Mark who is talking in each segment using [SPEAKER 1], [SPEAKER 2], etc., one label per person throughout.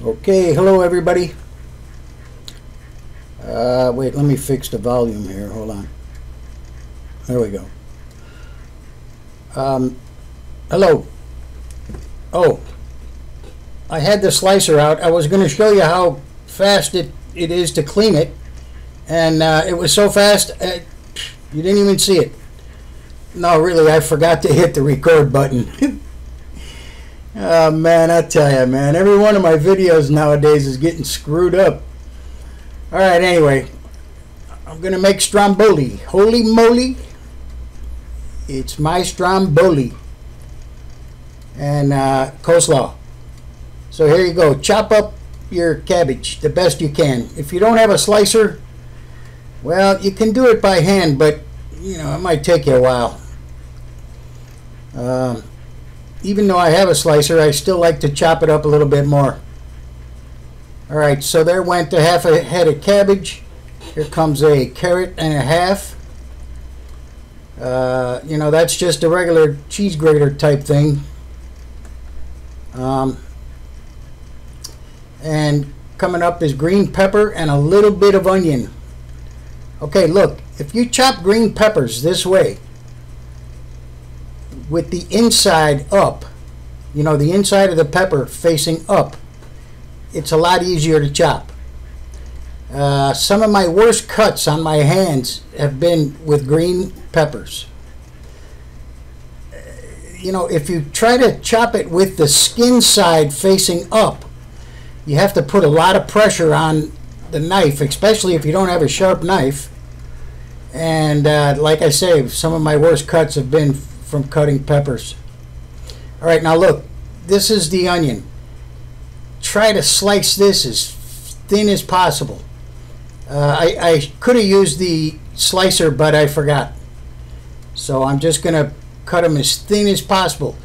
[SPEAKER 1] Okay, hello everybody. Wait, let me fix the volume here. Hold on. There we go. Hello. Oh, I had the slicer out. I was going to show you how fast it is to clean it, and it was so fast you didn't even see it. No, really, I forgot to hit the record button. Oh man, I tell you, man, every one of my videos nowadays is getting screwed up. Alright, anyway, I'm gonna make Stromboli. Holy moly, it's my Stromboli. And coleslaw. So here you go. Chop up your cabbage the best you can. If you don't have a slicer, well, you can do it by hand, but you know, it might take you a while. Even though I have a slicer, I still like to chop it up a little bit more. Alright, so there went a half a head of cabbage. Here comes a carrot and a half. You know, that's just a regular cheese grater type thing. And coming up is green pepper and a little bit of onion. Okay, look, if you chop green peppers this way, with the inside up, you know, the inside of the pepper facing up, it's a lot easier to chop. Some of my worst cuts on my hands have been with green peppers. You know, if you try to chop it with the skin side facing up, you have to put a lot of pressure on the knife, especially if you don't have a sharp knife. And like I say, some of my worst cuts have been from cutting peppers. Alright, now look, this is the onion. Try to slice this as thin as possible. I could have used the slicer, but I forgot. So I'm just going to cut them as thin as possible.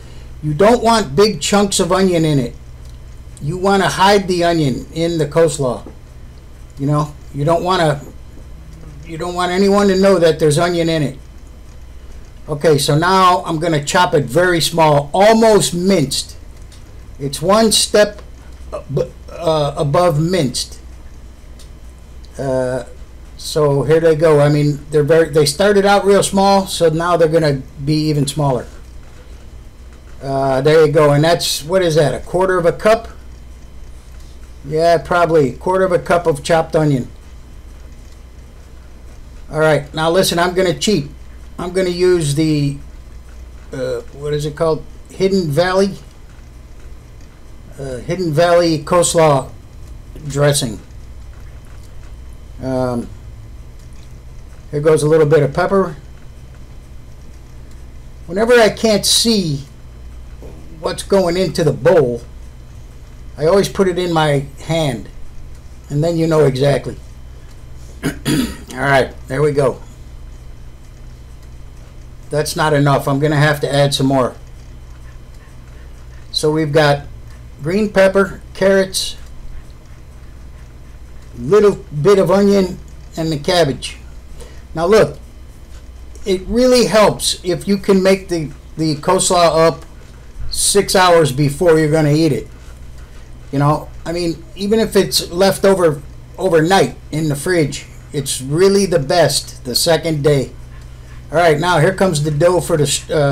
[SPEAKER 1] You don't want big chunks of onion in it. You want to hide the onion in the coleslaw. You know, you don't want anyone to know that there's onion in it. Okay, so now I'm going to chop it very small, almost minced. It's one step above minced. So here they go. I mean, they started out real small, so now they're going to be even smaller. There you go, and that's, what is that, a quarter of a cup? Yeah, probably a quarter of a cup of chopped onion. Alright, now listen, I'm going to cheat. I'm going to use the, what is it called? Hidden Valley coleslaw dressing. Here goes a little bit of pepper. Whenever I can't see what's going into the bowl, I always put it in my hand, and then you know exactly. Alright, there we go. That's not enough. I'm going to have to add some more. So we've got green pepper, carrots, little bit of onion, and the cabbage. Now look, it really helps if you can make the coleslaw up 6 hours before you're going to eat it. You know, I mean, even if it's left over overnight in the fridge, it's really the best the second day. Alright, now here comes the dough for the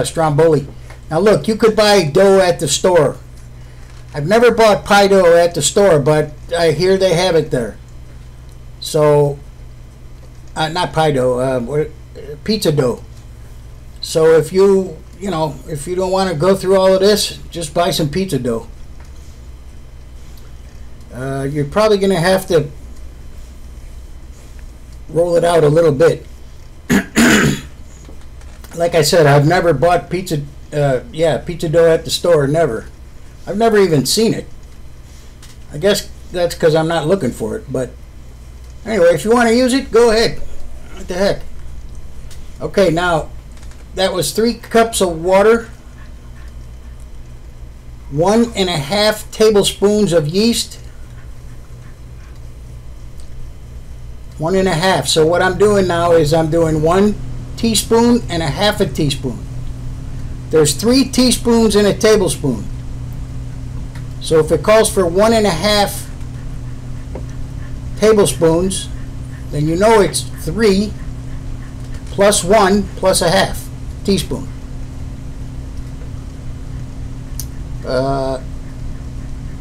[SPEAKER 1] Stromboli. Now look, you could buy dough at the store. I've never bought pie dough at the store, but I hear they have it there. So, not pie dough, pizza dough. So if you don't want to go through all of this, just buy some pizza dough. You're probably going to have to roll it out a little bit. Like I said, I've never bought pizza dough at the store, never. I've never even seen it. I guess that's because I'm not looking for it, but anyway, if you want to use it, go ahead. What the heck? Okay, now that was 3 cups of water, 1.5 tablespoons of yeast, 1.5. So what I'm doing now is I'm doing 1 teaspoon and 1/2 teaspoon. There's 3 teaspoons in a tablespoon. So if it calls for 1.5 tablespoons, then you know it's 3 plus 1 plus a half teaspoon.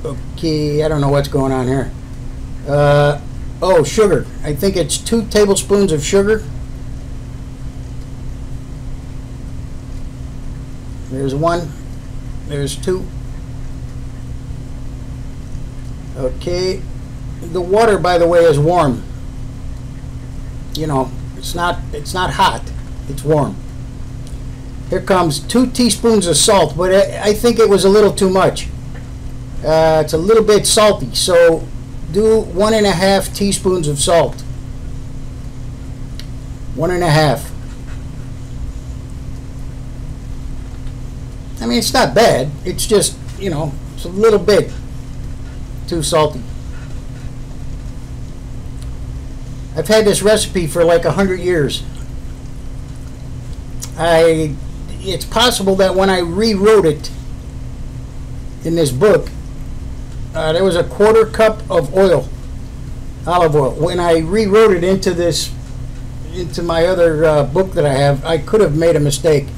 [SPEAKER 1] Okay, I don't know what's going on here. Oh, sugar. I think it's 2 tablespoons of sugar. There's 1. There's 2. Okay. The water, by the way, is warm. You know, it's not hot. It's warm. Here comes 2 teaspoons of salt, but I think it was a little too much. It's a little bit salty, so do 1.5 teaspoons of salt. 1.5. I mean, it's not bad. It's just, you know, it's a little bit too salty. I've had this recipe for like 100 years. It's possible that when I rewrote it in this book, there was a 1/4 cup of oil, olive oil. When I rewrote it into my other book that I have, I could have made a mistake.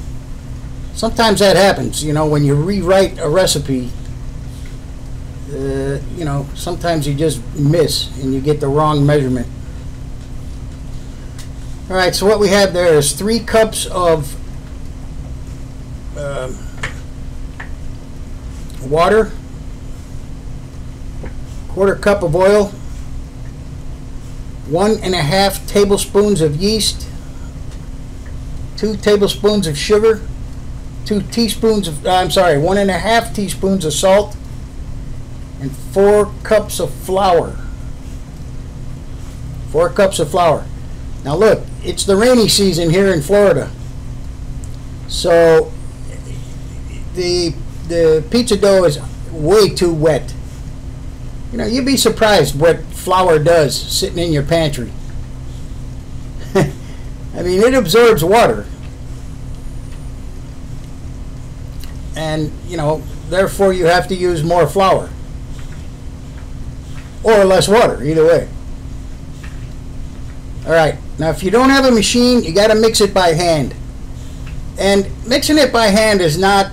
[SPEAKER 1] Sometimes that happens, you know, when you rewrite a recipe. You know, sometimes you just miss and you get the wrong measurement. All right, so what we have there is 3 cups of water, 1/4 cup of oil, 1.5 tablespoons of yeast, 2 tablespoons of sugar, 2 teaspoons of, 1.5 teaspoons of salt, and 4 cups of flour. 4 cups of flour. Now look, it's the rainy season here in Florida, so the pizza dough is way too wet. You know, you'd be surprised what flour does sitting in your pantry. I mean, it absorbs water, and you know, therefore you have to use more flour or less water, either way. All right, now if you don't have a machine, you got to mix it by hand, and mixing it by hand is not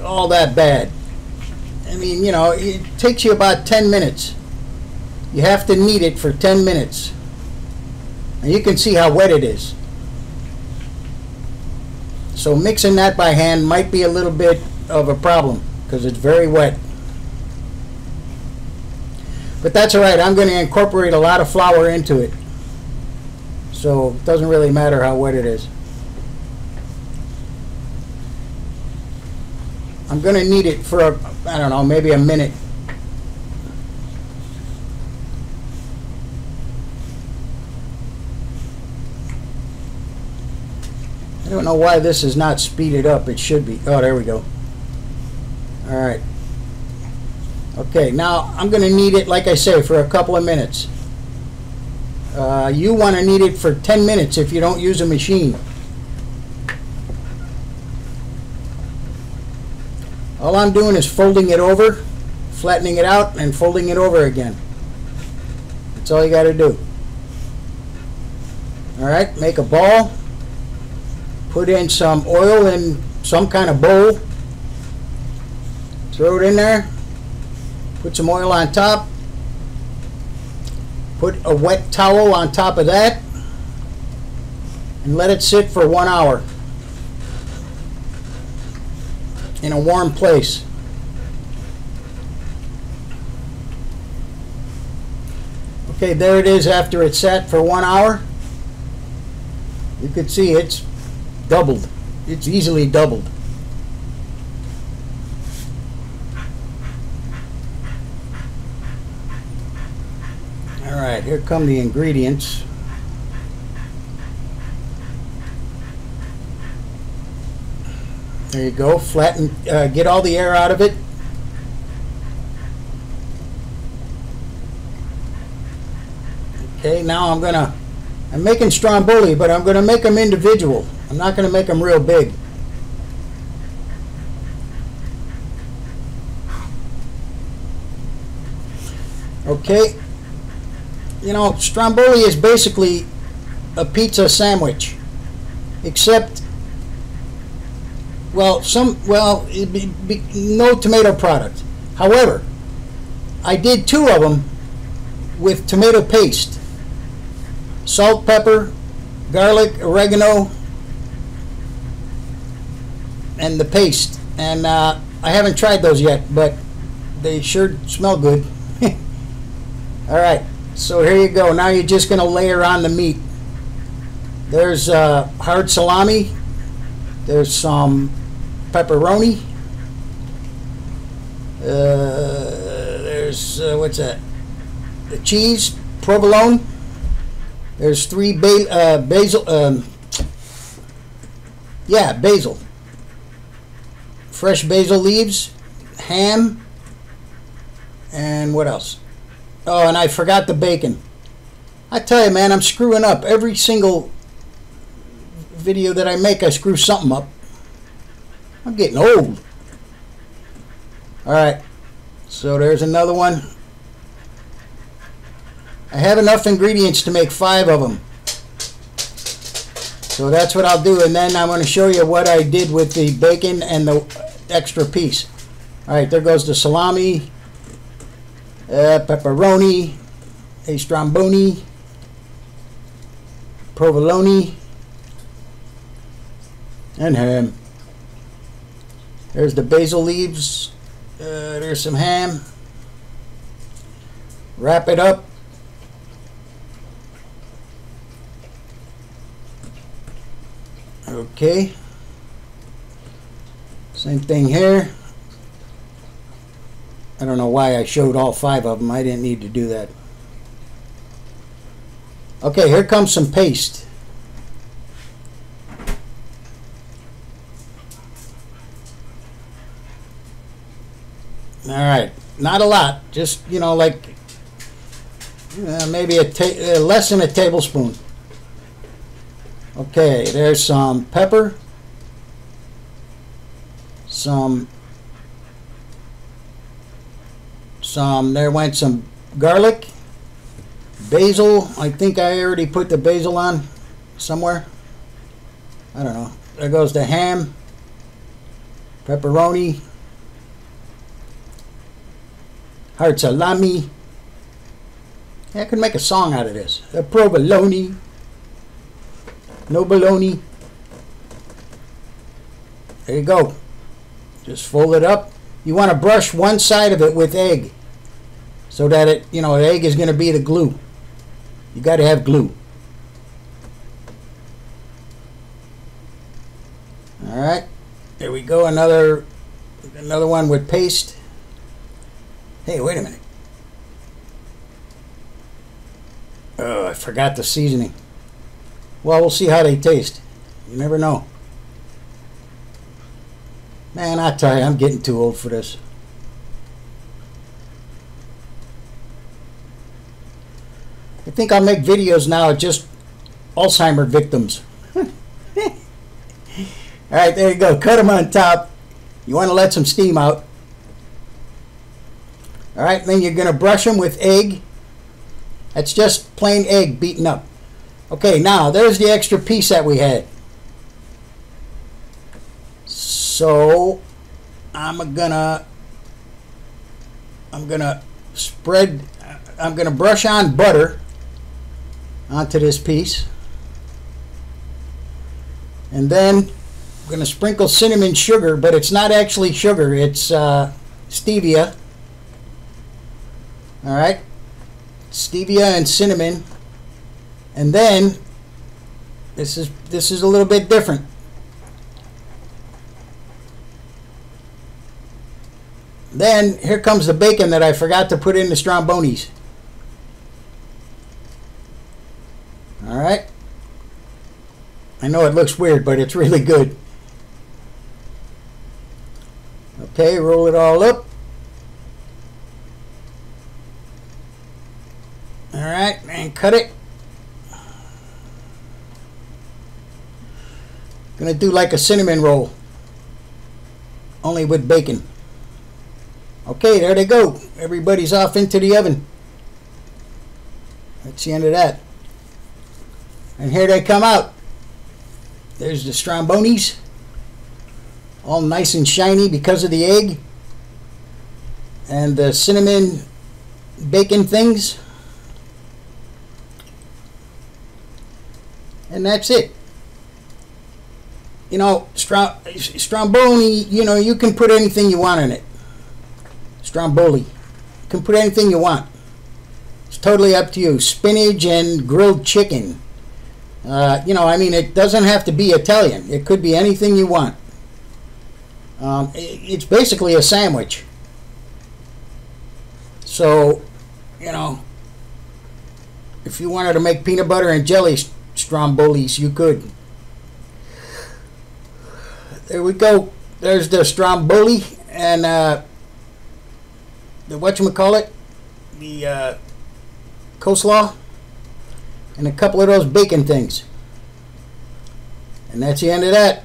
[SPEAKER 1] all that bad. I mean, you know, it takes you about 10 minutes. You have to knead it for 10 minutes. And you can see how wet it is. So mixing that by hand might be a little bit of a problem because it's very wet. But that's all right. I'm going to incorporate a lot of flour into it. So it doesn't really matter how wet it is. I'm going to knead it for, I don't know, maybe a minute. I don't know why this is not speeded up. It should be. Oh, there we go. All right. Okay, now I'm going to knead it, like I say, for a couple of minutes. You want to knead it for 10 minutes if you don't use a machine. All I'm doing is folding it over, flattening it out, and folding it over again. That's all you got to do. All right, make a ball. Put in some oil in some kind of bowl. Throw it in there. Put some oil on top. Put a wet towel on top of that. And let it sit for 1 hour. In a warm place. Okay, there it is after it sat for 1 hour. You can see it's doubled. It's easily doubled. All right, here come the ingredients. There you go. Flatten, get all the air out of it. Okay, now I'm making Stromboli, but I'm gonna make them individual. I'm not gonna make them real big. Okay, you know, Stromboli is basically a pizza sandwich, except, well, no tomato product. However, I did 2 of them with tomato paste, salt, pepper, garlic, oregano, and the paste. And I haven't tried those yet, but they sure smell good. All right, so here you go. Now you're just going to layer on the meat. There's hard salami. There's some pepperoni. There's what's that? The cheese, provolone. There's 3 basil. Yeah, basil. Fresh basil leaves, ham, and what else? Oh, and I forgot the bacon. I tell you, man, I'm screwing up. Every single video that I make, I screw something up. I'm getting old. Alright, so there's another one. I have enough ingredients to make 5 of them. So that's what I'll do, and then I'm going to show you what I did with the bacon and the extra piece. Alright, there goes the salami, pepperoni, a stromboli, provolone, and ham. There's the basil leaves. There's some ham. Wrap it up. Okay. Same thing here. I don't know why I showed all 5 of them. I didn't need to do that. Okay, here comes some paste. All right, not a lot. Just, you know, like maybe less than a tablespoon. Okay, there's some pepper, there went some garlic, basil. I think I already put the basil on somewhere. I don't know. There goes the ham, pepperoni, hard salami. Yeah, I could make a song out of this. The provolone. No bologna. There you go. Just fold it up. You want to brush one side of it with egg, so that it, you know, the egg is going to be the glue. You got to have glue. All right. There we go. Another one with paste. Hey, wait a minute. Oh, I forgot the seasoning. Well, we'll see how they taste. You never know. Man, I tell you, I'm getting too old for this. I think I'll make videos now of just Alzheimer victims. Alright, there you go. Cut them on top. You want to let some steam out. Alright, then you're going to brush them with egg. That's just plain egg beaten up. Okay, now there's the extra piece that we had. So I'm gonna brush on butter onto this piece, and then I'm gonna sprinkle cinnamon sugar, but it's not actually sugar, it's stevia. All right, stevia and cinnamon. And then this is a little bit different. Then here comes the bacon that I forgot to put in the strombolis. All right. I know it looks weird, but it's really good. Okay, roll it all up. All right, and cut it. Gonna do like a cinnamon roll, only with bacon. Okay, there they go. Everybody's off into the oven. That's the end of that. And here they come out. There's the Strombolis, all nice and shiny because of the egg and the cinnamon bacon things. And that's it. You know, Stromboli, you know, you can put anything you want in it. Stromboli. You can put anything you want. It's totally up to you. Spinach and grilled chicken. You know, I mean, it doesn't have to be Italian. It could be anything you want. It's basically a sandwich. So, you know, if you wanted to make peanut butter and jelly Strombolis, you could. There we go. There's the Stromboli and the whatchamacallit, the coleslaw, and a couple of those bacon things. And that's the end of that.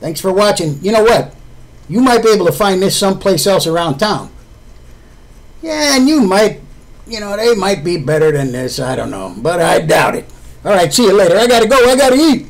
[SPEAKER 1] Thanks for watching. You know what? You might be able to find this someplace else around town. Yeah, and you might, you know, they might be better than this. I don't know. But I doubt it. All right, see you later. I got to go. I got to eat.